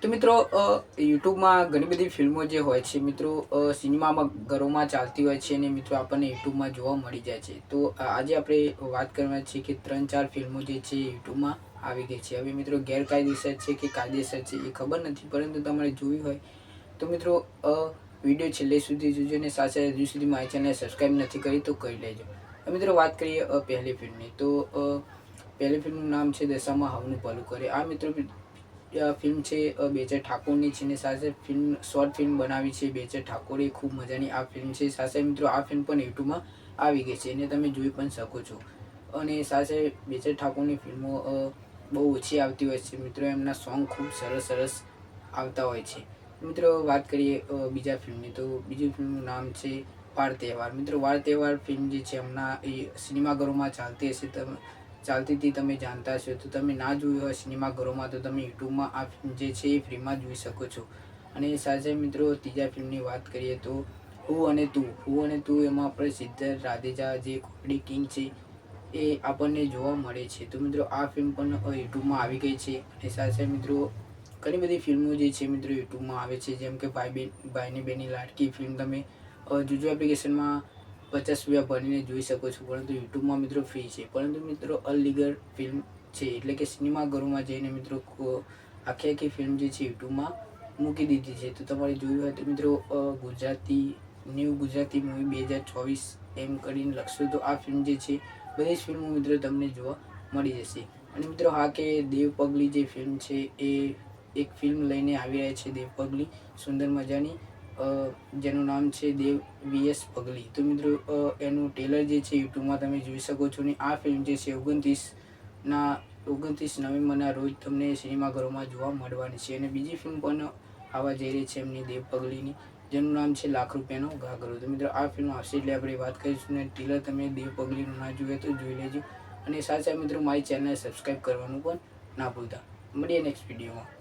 તો મિત્રો યુટ્યુબમાં ઘણી બધી ફિલ્મો જે હોય છે મિત્રો સિનેમામાં ઘરોમાં ચાલતી હોય છે અને મિત્રો આપણને યુટ્યુબમાં જોવા મળી જાય છે. તો આજે આપણે વાત કરવાની છે કે 3-4 ફિલ્મો જે છે યુટ્યુબમાં આવી ગઈ છે. હવે મિત્રો ગેરકાયદેસર છે કે કાયદેસર છે એ ખબર નથી, પરંતુ તમારે જોવી હોય તો મિત્રો વિડીયો છેલ્લે સુધી જોજો અને સાથે હજુ સુધી મારી ચેનલ સબસ્ક્રાઈબ નથી કરી તો કરી લેજો. હવે મિત્રો વાત કરીએ પહેલી ફિલ્મની. તો પહેલી ફિલ્મનું નામ છે દશામાં હવનું ભલું કરે. આ મિત્રો ફિલ્મ છે બેચર ઠાકોરની છે, ને સાથે શોર્ટ ફિલ્મ બનાવી છે બેચર ઠાકોરે. ખૂબ મજાની આ ફિલ્મ છે. સાથે મિત્રો આ ફિલ્મ પણ યુટ્યુબમાં આવી ગઈ છે અને તમે જોઈ પણ શકો છો. અને સાથે બેચર ઠાકોરની ફિલ્મો બહુ ઓછી આવતી હોય છે મિત્રો. એમના સોંગ ખૂબ સરસ સરસ આવતા હોય છે. મિત્રો વાત કરીએ બીજા ફિલ્મની. તો બીજી ફિલ્મનું નામ છે વાર તહેવાર. મિત્રો વાર તહેવાર ફિલ્મ જે છે હમણાં એ સિનેમાઘરોમાં ચાલતી હશે, ચાલતી હતી, તમે જાણતા હશો. તો તમે ના જોયું હોય સિનેમાઘરોમાં તો તમે યુટ્યુબમાં આ ફિલ્મ જે છે એ ફ્રીમાં જોઈ શકો છો. અને સાથે મિત્રો ત્રીજા ફિલ્મની વાત કરીએ તો હું અને તું. હું અને તું એમાં આપણે સિદ્ધાર્થ રાધેજા જે કોમેડી કિંગ છે એ આપણને જોવા મળે છે. તો મિત્રો આ ફિલ્મ પણ યુટ્યુબમાં આવી ગઈ છે. અને સાથે મિત્રો ઘણી બધી ફિલ્મો જે છે મિત્રો યુટ્યુબમાં આવે છે, જેમ કે ભાઈની બહેનની લાડકી ફિલ્મ તમે જુજુ એપ્લિકેશનમાં 50 રૂપિયા ભરીને જોઈ શકો છો, પરંતુ યુટ્યુબમાં મિત્રો ફ્રી છે. પરંતુ મિત્રો અનલીગલ ફિલ્મ છે, એટલે કે સિનેમાઘરોમાં જઈને મિત્રો આખી ફિલ્મ જે છે યુટ્યુબમાં મૂકી દીધી છે. તો તમારે જોયું હોય તો મિત્રો ન્યૂ ગુજરાતી મૂવી 2024 એમ કરીને લખશો તો આ ફિલ્મ જે છે બધી જ ફિલ્મો મિત્રો તમને જોવા મળી જશે. અને મિત્રો હા કે દેવ પગલી જે ફિલ્મ છે એ એક ફિલ્મ લઈને આવી રહ્યા છે દેવ પગલી, સુંદર મજાની, જેનું નામ છે દેવ વીએસ પગલી. તો મિત્રો એનું ટ્રેલર જે છે યુટ્યુબમાં તમે જોઈ શકો છો. ને આ ફિલ્મ જે છે 29 નવેમ્બરના રોજ તમને સિનેમાઘરોમાં જોવા મળવાની છે. અને બીજી ફિલ્મ પણ આવવા જઈ રહી છે એમની દેવ પગલીની, જેનું નામ છે લાખ રૂપિયાનો ઘાઘરો. તો મિત્રો આ ફિલ્મ આવશે એટલે આપણે વાત કરીશું. અને ટ્રેલર તમે દેવ પગલીનું ના જોઈએ તો જોઈ લેજો. અને સાથે મિત્રો મારી ચેનલ સબસ્ક્રાઈબ કરવાનું પણ ના ભૂલતા. મળીએ નેક્સ્ટ વિડીયોમાં.